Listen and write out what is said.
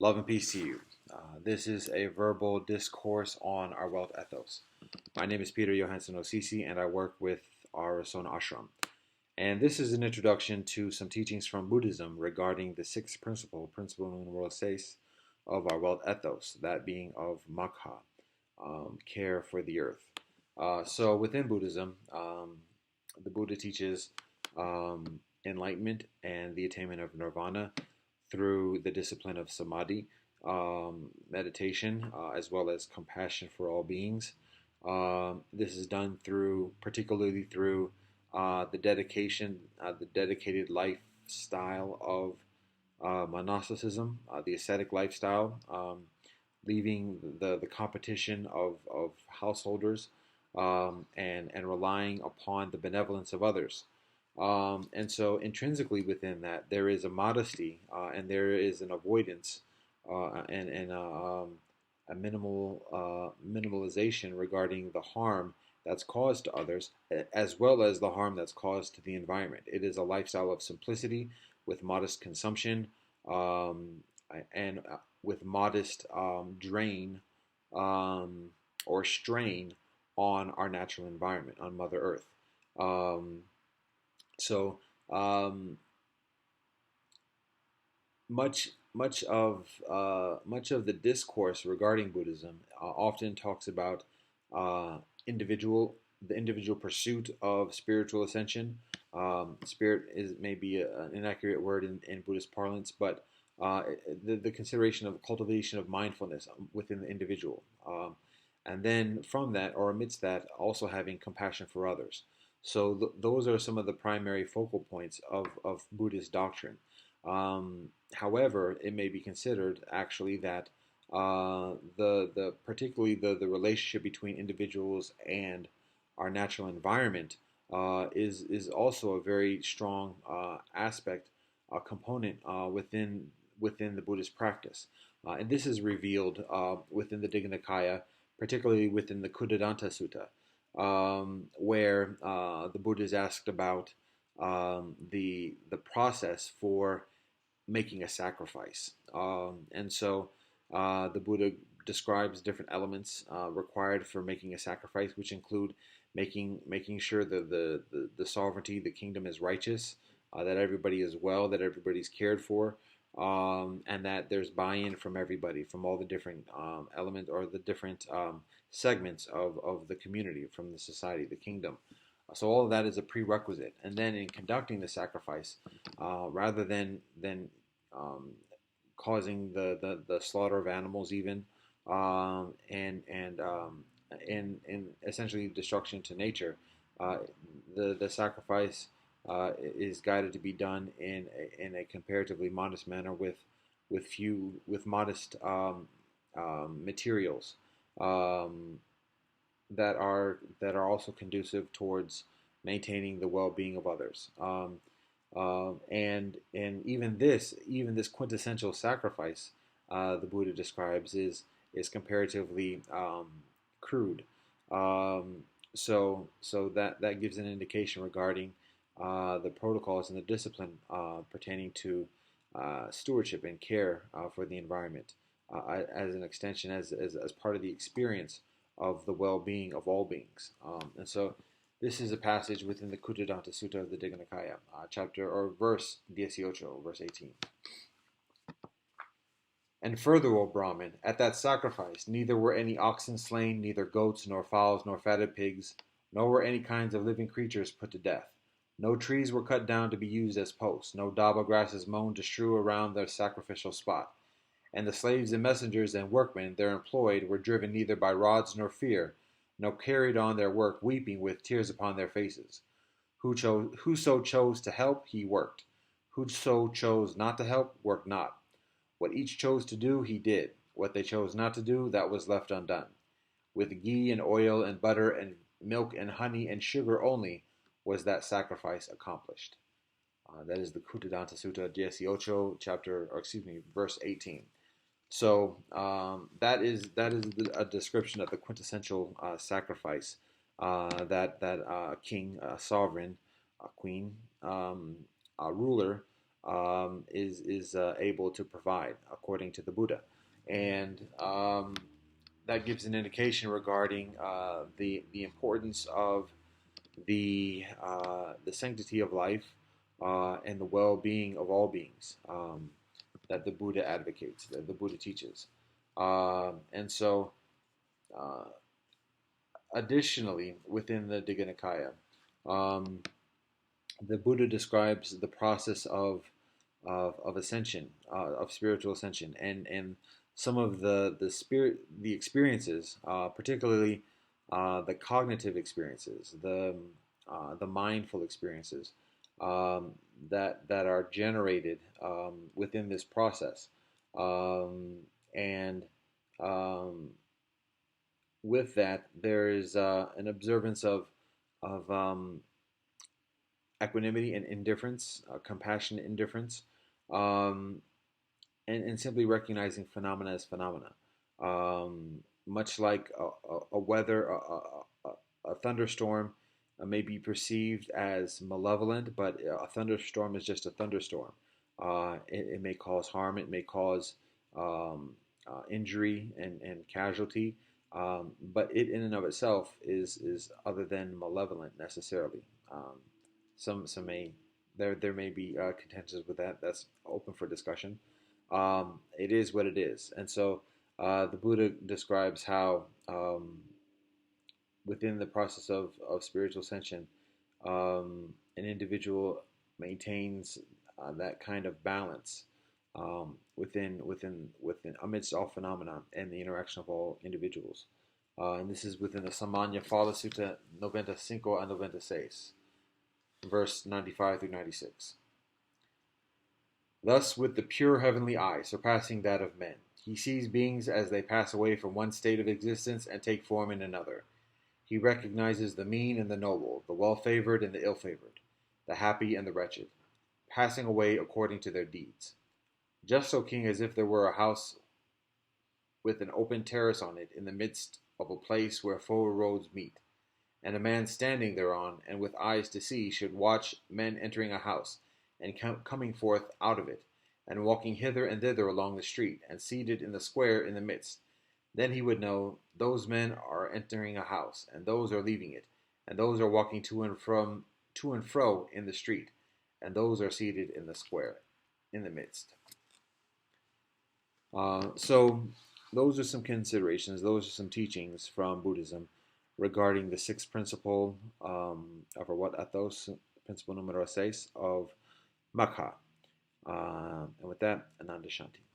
Love and peace to you. This is a verbal discourse on our Welt Ethos. My name is Peter Johansson Osisi, and I work with our Sona Ashram. And this is an introduction to some teachings from Buddhism regarding the sixth principle numero seis of our Welt Ethos, that being of Makha, care for the earth. So within Buddhism, the Buddha teaches enlightenment and the attainment of nirvana through the discipline of samadhi, meditation, as well as compassion for all beings. This is done particularly through the dedicated lifestyle of monasticism, the ascetic lifestyle, leaving the competition of householders, and relying upon the benevolence of others. And so intrinsically within that, there is a modesty, and there is an avoidance, and a minimalization regarding the harm that's caused to others, as well as the harm that's caused to the environment. It is a lifestyle of simplicity with modest consumption, and with modest drain, or strain on our natural environment, on Mother Earth. Um, so um, much of the discourse regarding Buddhism often talks about uh, individual the individual pursuit of spiritual ascension. Spirit is maybe an inaccurate word in Buddhist parlance, but the consideration of cultivation of mindfulness within the individual, and then from that or amidst that, also having compassion for others. So those are some of the primary focal points of Buddhist doctrine. However, it may be considered actually that the particularly the relationship between individuals and our natural environment is also a very strong aspect, component within the Buddhist practice, and this is revealed within the Digha Nikaya, particularly within the Kuddhadanta Sutta, where the Buddha is asked about the process for making a sacrifice. And so the Buddha describes different elements required for making a sacrifice, which include making sure that the sovereignty, the kingdom is righteous, that everybody is well, that everybody's cared for, and that there's buy-in from everybody, from all the different elements or the different segments of the community, from the society, the kingdom. So all of that is a prerequisite, and then in conducting the sacrifice, rather than um, causing the slaughter of animals, even, and essentially destruction to nature. The sacrifice is guided to be done in a comparatively modest manner with modest materials, um, that are also conducive towards maintaining the well-being of others. And even this quintessential sacrifice, the Buddha describes, is comparatively crude. So that gives an indication regarding the protocols and the discipline pertaining to stewardship and care for the environment, as an extension, as part of the experience of the well-being of all beings. And so this is a passage within the Kuddhadanta Sutta of the Digha Nikaya, chapter or verse 18, verse 18. And further, O Brahmin, at that sacrifice neither were any oxen slain, neither goats, nor fowls, nor fatted pigs, nor were any kinds of living creatures put to death. No trees were cut down to be used as posts, no daba grasses mown to strew around their sacrificial spot. And the slaves and messengers and workmen there employed were driven neither by rods nor fear, nor carried on their work weeping with tears upon their faces. Whoso chose to help, he worked. Whoso chose not to help, worked not. What each chose to do, he did. What they chose not to do, that was left undone. With ghee and oil and butter and milk and honey and sugar only was that sacrifice accomplished. That is the Kuddhadanta Sutta 18, verse 18. So that is a description of the quintessential sacrifice that king, sovereign, queen, ruler is able to provide, according to the Buddha, and that gives an indication regarding the importance of the sanctity of life and the well-being of all beings that the Buddha advocates, that the Buddha teaches. And so, uh, additionally, within the Digha Nikaya, um, the Buddha describes the process of ascension, of spiritual ascension, and some of the experiences, particularly the cognitive experiences, the mindful experiences that are generated within this process, um, and um, with that there is an observance of equanimity and indifference, compassionate indifference, um, and simply recognizing phenomena as phenomena. Much like a weather, a thunderstorm may be perceived as malevolent, but a thunderstorm is just a thunderstorm. It may cause harm, it may cause injury and casualty, but it in and of itself is other than malevolent necessarily. Some may there may be contentions with that. That's open for discussion. It is what it is, and so the Buddha describes how within the process of spiritual ascension, an individual maintains that kind of balance within amidst all phenomena and the interaction of all individuals. And this is within the Samanya Phala Sutta 95 and 96, verse 95 through 96. Thus, with the pure heavenly eye, surpassing that of men, he sees beings as they pass away from one state of existence and take form in another. He recognizes the mean and the noble, the well-favored and the ill-favored, the happy and the wretched, passing away according to their deeds. Just so, King, as if there were a house with an open terrace on it in the midst of a place where four roads meet, and a man standing thereon, and with eyes to see, should watch men entering a house, and coming forth out of it, and walking hither and thither along the street, and seated in the square in the midst. Then he would know those men are entering a house, and those are leaving it, and those are walking to and fro in the street, and those are seated in the square in the midst. So those are some considerations. Those are some teachings from Buddhism regarding the sixth principle of our what ethos, principle numero 6 of Makha. And with that, Ananda Shanti.